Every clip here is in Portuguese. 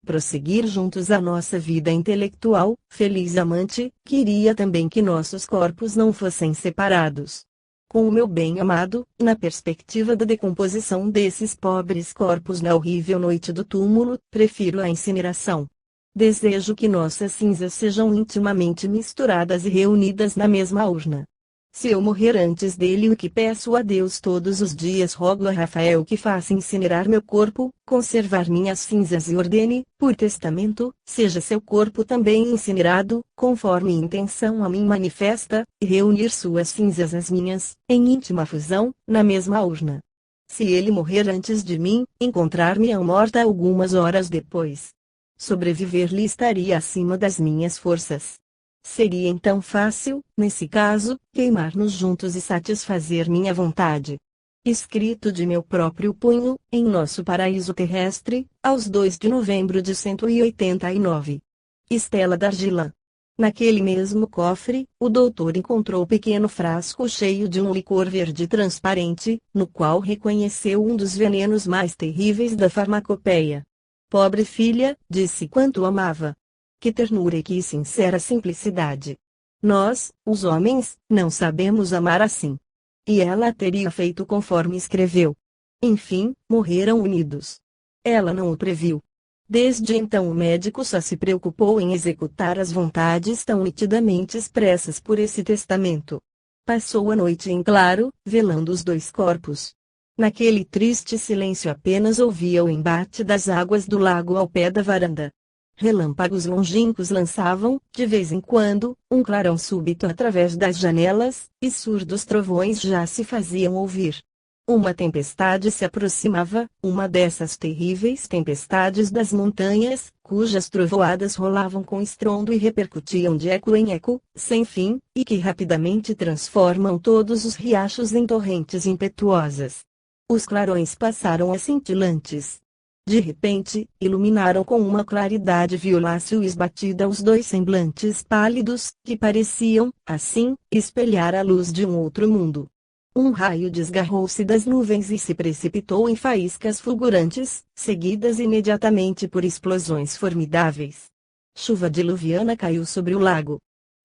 prosseguir juntos a nossa vida intelectual, feliz amante, queria também que nossos corpos não fossem separados. Com o meu bem-amado, na perspectiva da decomposição desses pobres corpos na horrível noite do túmulo, prefiro a incineração. Desejo que nossas cinzas sejam intimamente misturadas e reunidas na mesma urna. Se eu morrer antes dele, o que peço a Deus todos os dias, rogo a Rafael que faça incinerar meu corpo, conservar minhas cinzas e ordene, por testamento, seja seu corpo também incinerado, conforme intenção a mim manifesta, e reunir suas cinzas às minhas, em íntima fusão, na mesma urna. Se ele morrer antes de mim, encontrar-me-ão morta algumas horas depois. Sobreviver-lhe estaria acima das minhas forças. Seria então fácil, nesse caso, queimar-nos juntos e satisfazer minha vontade. Escrito de meu próprio punho, em nosso paraíso terrestre, aos 2 de novembro de 189. Estela Dargilan. Naquele mesmo cofre, o doutor encontrou pequeno frasco cheio de um licor verde transparente, no qual reconheceu um dos venenos mais terríveis da farmacopeia. Pobre filha, disse quanto amava. Que ternura e que sincera simplicidade! Nós, os homens, não sabemos amar assim. E ela teria feito conforme escreveu. Enfim, morreram unidos. Ela não o previu. Desde então o médico só se preocupou em executar as vontades tão nitidamente expressas por esse testamento. Passou a noite em claro, velando os dois corpos. Naquele triste silêncio apenas ouvia o embate das águas do lago ao pé da varanda. Relâmpagos longínquos lançavam, de vez em quando, um clarão súbito através das janelas, e surdos trovões já se faziam ouvir. Uma tempestade se aproximava, uma dessas terríveis tempestades das montanhas, cujas trovoadas rolavam com estrondo e repercutiam de eco em eco, sem fim, e que rapidamente transformam todos os riachos em torrentes impetuosas. Os clarões passaram a cintilantes. De repente, iluminaram com uma claridade violáceo e esbatida os dois semblantes pálidos, que pareciam, assim, espelhar a luz de um outro mundo. Um raio desgarrou-se das nuvens e se precipitou em faíscas fulgurantes, seguidas imediatamente por explosões formidáveis. Chuva diluviana caiu sobre o lago.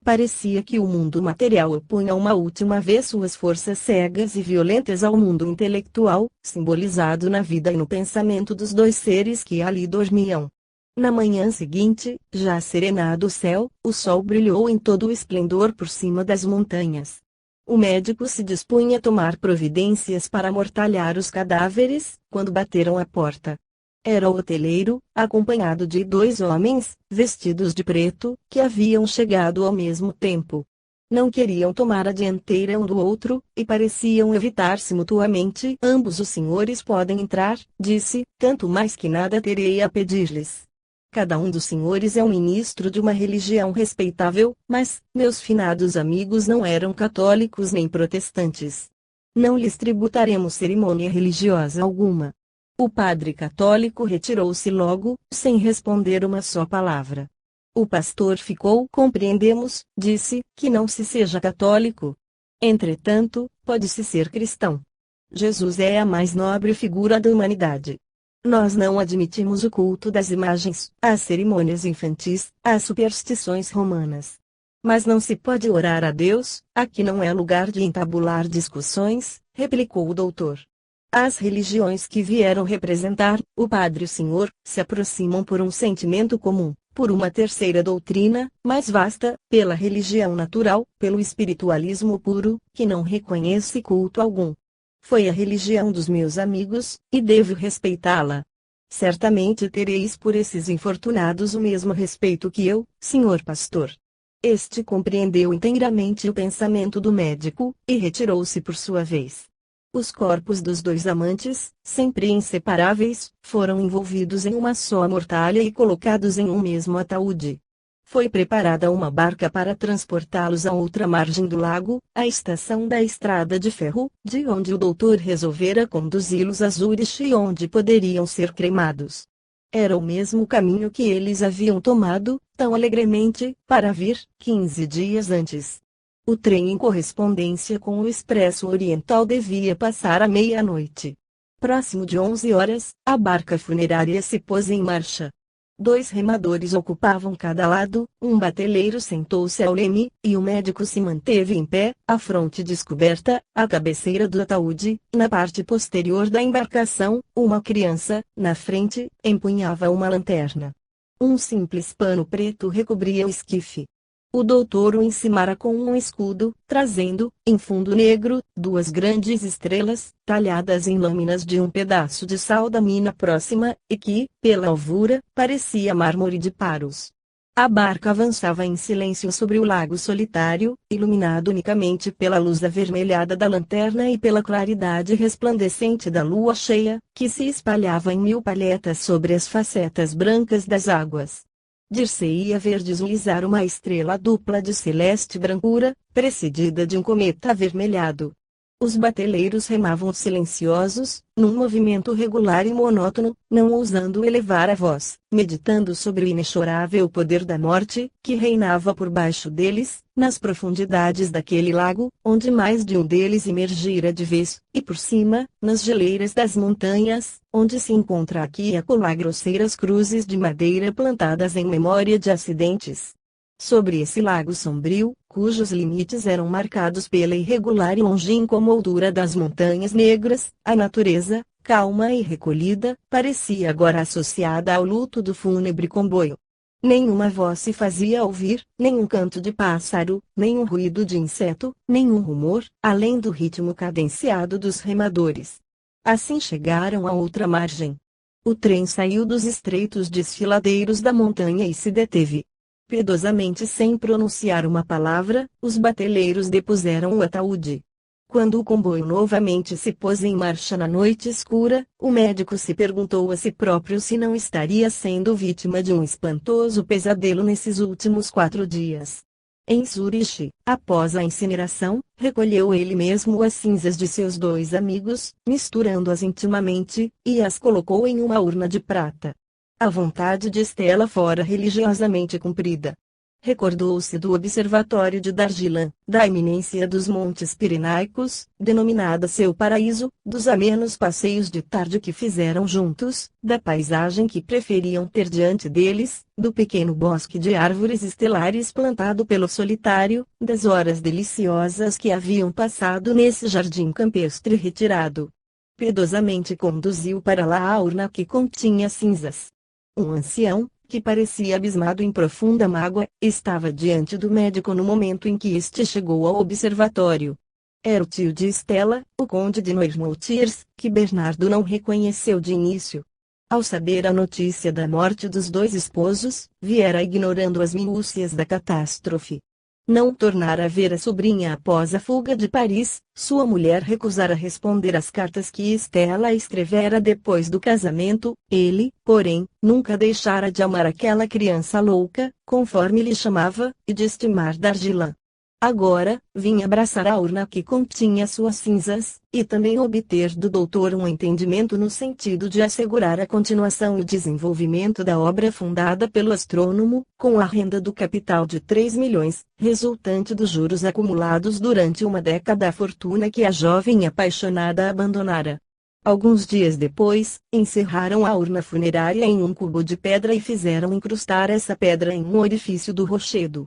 Parecia que o mundo material opunha uma última vez suas forças cegas e violentas ao mundo intelectual, simbolizado na vida e no pensamento dos dois seres que ali dormiam. Na manhã seguinte, já serenado o céu, o sol brilhou em todo o esplendor por cima das montanhas. O médico se dispunha a tomar providências para amortalhar os cadáveres, quando bateram à porta. Era o hoteleiro, acompanhado de dois homens, vestidos de preto, que haviam chegado ao mesmo tempo. Não queriam tomar a dianteira um do outro, e pareciam evitar-se mutuamente. Ambos os senhores podem entrar, disse, tanto mais que nada terei a pedir-lhes. Cada um dos senhores é um ministro de uma religião respeitável, mas, meus finados amigos não eram católicos nem protestantes. Não lhes tributaremos cerimônia religiosa alguma. O padre católico retirou-se logo, sem responder uma só palavra. O pastor ficou. Compreendemos, disse, que não se seja católico. Entretanto, pode-se ser cristão. Jesus é a mais nobre figura da humanidade. Nós não admitimos o culto das imagens, as cerimônias infantis, as superstições romanas. Mas não se pode orar a Deus, aqui não é lugar de entabular discussões, replicou o doutor. As religiões que vieram representar, o Padre e o Senhor, se aproximam por um sentimento comum, por uma terceira doutrina, mais vasta, pela religião natural, pelo espiritualismo puro, que não reconhece culto algum. Foi a religião dos meus amigos, e devo respeitá-la. Certamente tereis por esses infortunados o mesmo respeito que eu, senhor pastor. Este compreendeu inteiramente o pensamento do médico, e retirou-se por sua vez. Os corpos dos dois amantes, sempre inseparáveis, foram envolvidos em uma só mortalha e colocados em um mesmo ataúde. Foi preparada uma barca para transportá-los a outra margem do lago, à estação da estrada de ferro, de onde o doutor resolvera conduzi-los a Zurich e onde poderiam ser cremados. Era o mesmo caminho que eles haviam tomado, tão alegremente, para vir, 15 dias antes. O trem em correspondência com o Expresso Oriental devia passar à meia-noite. Próximo de 11 horas, a barca funerária se pôs em marcha. 2 remadores ocupavam cada lado, um bateleiro sentou-se ao leme, e o médico se manteve em pé, a fronte descoberta, à cabeceira do ataúde. Na parte posterior da embarcação, uma criança, na frente, empunhava uma lanterna. Um simples pano preto recobria o esquife. O doutor o encimara com um escudo, trazendo, em fundo negro, 2 grandes estrelas, talhadas em lâminas de um pedaço de sal da mina próxima, e que, pela alvura, parecia mármore de Paros. A barca avançava em silêncio sobre o lago solitário, iluminado unicamente pela luz avermelhada da lanterna e pela claridade resplandecente da lua cheia, que se espalhava em 1000 palhetas sobre as facetas brancas das águas. Dir-se-ia ver deslizar uma estrela dupla de celeste brancura, precedida de um cometa avermelhado. Os bateleiros remavam silenciosos, num movimento regular e monótono, não ousando elevar a voz, meditando sobre o inexorável poder da morte, que reinava por baixo deles, nas profundidades daquele lago, onde mais de um deles emergira de vez, e por cima, nas geleiras das montanhas, onde se encontra aqui e acolá grosseiras cruzes de madeira plantadas em memória de acidentes. Sobre esse lago sombrio, cujos limites eram marcados pela irregular e longínqua moldura das montanhas negras, a natureza, calma e recolhida, parecia agora associada ao luto do fúnebre comboio. Nenhuma voz se fazia ouvir, nenhum canto de pássaro, nenhum ruído de inseto, nenhum rumor, além do ritmo cadenciado dos remadores. Assim chegaram à outra margem. O trem saiu dos estreitos desfiladeiros da montanha e se deteve. Piedosamente, sem pronunciar uma palavra, os bateleiros depuseram o ataúde. Quando o comboio novamente se pôs em marcha na noite escura, o médico se perguntou a si próprio se não estaria sendo vítima de um espantoso pesadelo nesses últimos 4 dias. Em Zuriche, após a incineração, recolheu ele mesmo as cinzas de seus 2 amigos, misturando-as intimamente, e as colocou em uma urna de prata. A vontade de Stella fora religiosamente cumprida. Recordou-se do observatório de Darjeeling, da eminência dos Montes Pirenaicos, denominada seu paraíso, dos amenos passeios de tarde que fizeram juntos, da paisagem que preferiam ter diante deles, do pequeno bosque de árvores estelares plantado pelo solitário, das horas deliciosas que haviam passado nesse jardim campestre retirado. Piedosamente conduziu para lá a urna que continha cinzas. Um ancião, que parecia abismado em profunda mágoa, estava diante do médico no momento em que este chegou ao observatório. Era o tio de Stella, o conde de Noirmoutiers, que Bernardo não reconheceu de início. Ao saber a notícia da morte dos 2 esposos, viera ignorando as minúcias da catástrofe. Não tornara a ver a sobrinha após a fuga de Paris, sua mulher recusara responder às cartas que Stella escrevera depois do casamento, ele, porém, nunca deixara de amar aquela criança louca, conforme lhe chamava, e de estimar Darjeeling. Agora, vinha abraçar a urna que continha suas cinzas, e também obter do doutor um entendimento no sentido de assegurar a continuação e o desenvolvimento da obra fundada pelo astrônomo, com a renda do capital de 3 milhões, resultante dos juros acumulados durante uma década, a fortuna que a jovem apaixonada abandonara. Alguns dias depois, encerraram a urna funerária em um cubo de pedra e fizeram incrustar essa pedra em um orifício do rochedo.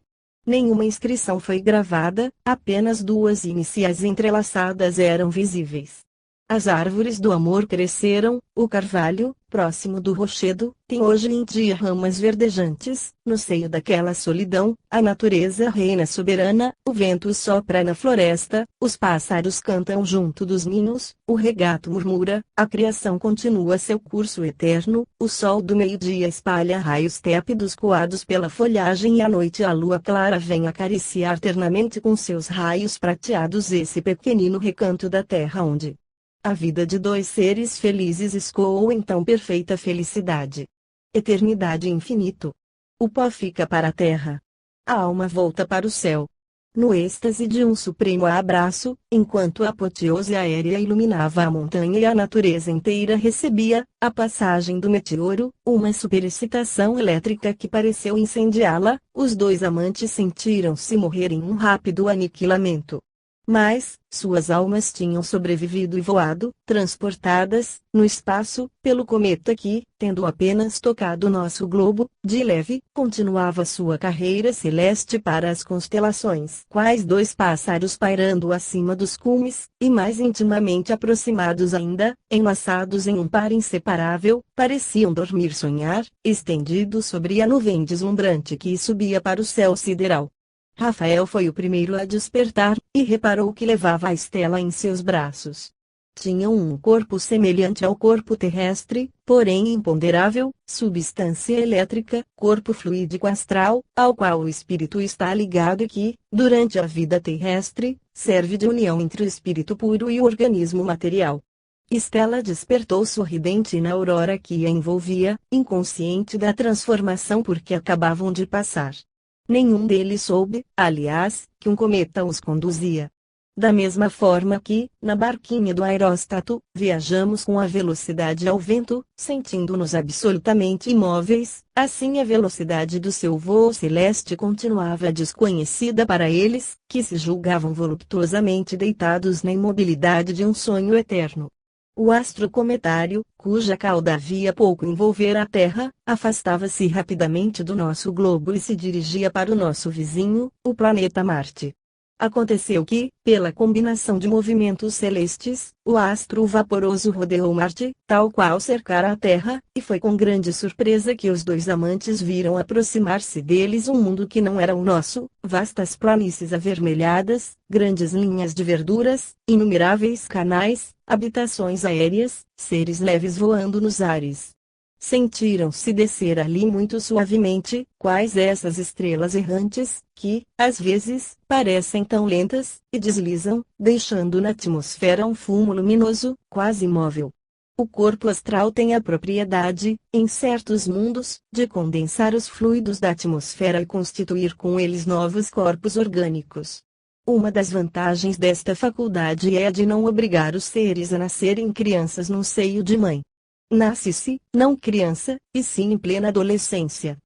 Nenhuma inscrição foi gravada, apenas 2 iniciais entrelaçadas eram visíveis. As árvores do amor cresceram, o carvalho, próximo do rochedo, tem hoje em dia ramas verdejantes. No seio daquela solidão, a natureza reina soberana, o vento sopra na floresta, os pássaros cantam junto dos ninhos, o regato murmura, a criação continua seu curso eterno, o sol do meio-dia espalha raios tépidos coados pela folhagem e à noite a lua clara vem acariciar ternamente com seus raios prateados esse pequenino recanto da terra onde a vida de 2 seres felizes escoou em tão perfeita felicidade. Eternidade e infinito. O pó fica para a terra. A alma volta para o céu. No êxtase de um supremo abraço, enquanto a apoteose aérea iluminava a montanha e a natureza inteira recebia, a passagem do meteoro, uma superexcitação elétrica que pareceu incendiá-la, os 2 amantes sentiram-se morrer em um rápido aniquilamento. Mas, suas almas tinham sobrevivido e voado, transportadas, no espaço, pelo cometa que, tendo apenas tocado nosso globo, de leve, continuava sua carreira celeste para as constelações. Quais dois pássaros pairando acima dos cumes, e mais intimamente aproximados ainda, enlaçados em um par inseparável, pareciam dormir-sonhar, estendidos sobre a nuvem deslumbrante que subia para o céu sideral. Rafael foi o primeiro a despertar, e reparou que levava a Estela em seus braços. Tinham um corpo semelhante ao corpo terrestre, porém imponderável, substância elétrica, corpo fluídico astral, ao qual o espírito está ligado e que, durante a vida terrestre, serve de união entre o espírito puro e o organismo material. Estela despertou sorridente na aurora que a envolvia, inconsciente da transformação por que acabavam de passar. Nenhum deles soube, aliás, que um cometa os conduzia. Da mesma forma que, na barquinha do aerostáto, viajamos com a velocidade ao vento, sentindo-nos absolutamente imóveis, assim a velocidade do seu voo celeste continuava desconhecida para eles, que se julgavam voluptuosamente deitados na imobilidade de um sonho eterno. O astro cometário, cuja cauda havia pouco envolvera a Terra, afastava-se rapidamente do nosso globo e se dirigia para o nosso vizinho, o planeta Marte. Aconteceu que, pela combinação de movimentos celestes, o astro vaporoso rodeou Marte, tal qual cercara a Terra, e foi com grande surpresa que os dois amantes viram aproximar-se deles um mundo que não era o nosso, vastas planícies avermelhadas, grandes linhas de verduras, inumeráveis canais, habitações aéreas, seres leves voando nos ares. Sentiram-se descer ali muito suavemente, quais essas estrelas errantes, que, às vezes, parecem tão lentas, e deslizam, deixando na atmosfera um fumo luminoso, quase imóvel. O corpo astral tem a propriedade, em certos mundos, de condensar os fluidos da atmosfera e constituir com eles novos corpos orgânicos. Uma das vantagens desta faculdade é a de não obrigar os seres a nascerem crianças num seio de mãe. Nasce-se, não criança, e sim em plena adolescência.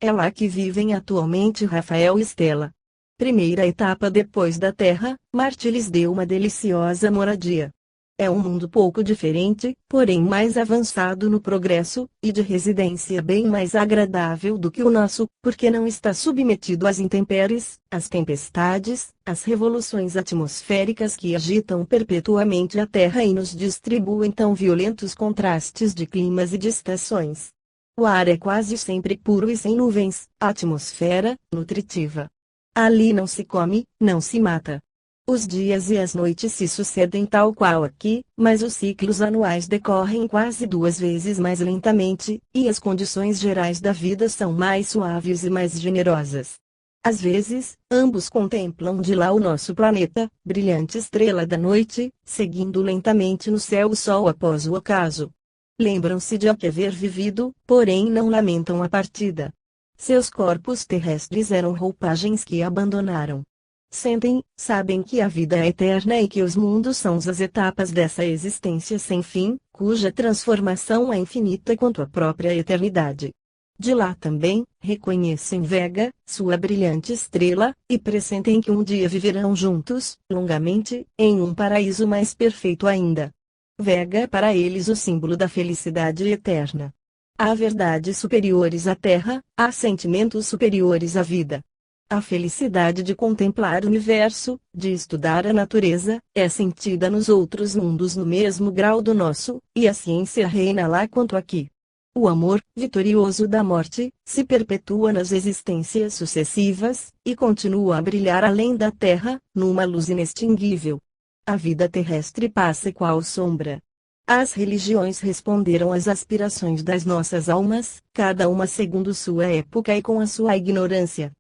É lá que vivem atualmente Rafael e Estela. Primeira etapa depois da Terra, Marte lhes deu uma deliciosa moradia. É um mundo pouco diferente, porém mais avançado no progresso, e de residência bem mais agradável do que o nosso, porque não está submetido às intempéries, às tempestades, às revoluções atmosféricas que agitam perpetuamente a Terra e nos distribuem tão violentos contrastes de climas e de estações. O ar é quase sempre puro e sem nuvens, a atmosfera, nutritiva. Ali não se come, não se mata. Os dias e as noites se sucedem tal qual aqui, mas os ciclos anuais decorrem quase 2 vezes mais lentamente, e as condições gerais da vida são mais suaves e mais generosas. Às vezes, ambos contemplam de lá o nosso planeta, brilhante estrela da noite, seguindo lentamente no céu o sol após o ocaso. Lembram-se de aqui haver vivido, porém não lamentam a partida. Seus corpos terrestres eram roupagens que abandonaram. Sentem, sabem que a vida é eterna e que os mundos são as etapas dessa existência sem fim, cuja transformação é infinita quanto a própria eternidade. De lá também, reconhecem Vega, sua brilhante estrela, e pressentem que um dia viverão juntos, longamente, em um paraíso mais perfeito ainda. Vega é para eles o símbolo da felicidade eterna. Há verdades superiores à Terra, há sentimentos superiores à vida. A felicidade de contemplar o universo, de estudar a natureza, é sentida nos outros mundos no mesmo grau do nosso, e a ciência reina lá quanto aqui. O amor, vitorioso da morte, se perpetua nas existências sucessivas, e continua a brilhar além da terra, numa luz inextinguível. A vida terrestre passa qual sombra. As religiões responderam às aspirações das nossas almas, cada uma segundo sua época e com a sua ignorância.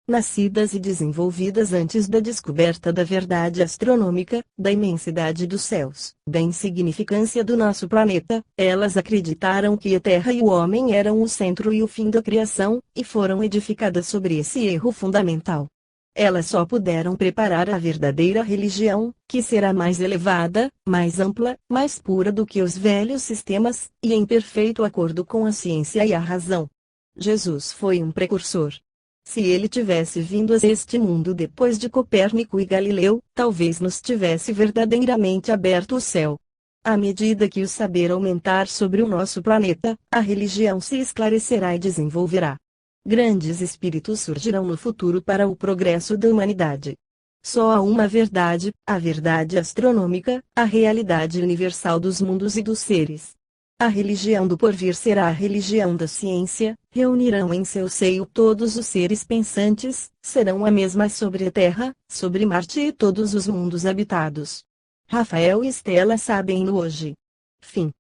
Nascidas e desenvolvidas antes da descoberta da verdade astronômica, da imensidade dos céus, da insignificância do nosso planeta, elas acreditaram que a Terra e o homem eram o centro e o fim da criação, e foram edificadas sobre esse erro fundamental. Elas só puderam preparar a verdadeira religião, que será mais elevada, mais ampla, mais pura do que os velhos sistemas, e em perfeito acordo com a ciência e a razão. Jesus foi um precursor. Se ele tivesse vindo a este mundo depois de Copérnico e Galileu, talvez nos tivesse verdadeiramente aberto o céu. À medida que o saber aumentar sobre o nosso planeta, a religião se esclarecerá e desenvolverá. Grandes espíritos surgirão no futuro para o progresso da humanidade. Só há uma verdade, a verdade astronômica, a realidade universal dos mundos e dos seres. A religião do porvir será a religião da ciência, reunirão em seu seio todos os seres pensantes, serão a mesma sobre a Terra, sobre Marte e todos os mundos habitados. Rafael e Estela sabem-no hoje. Fim.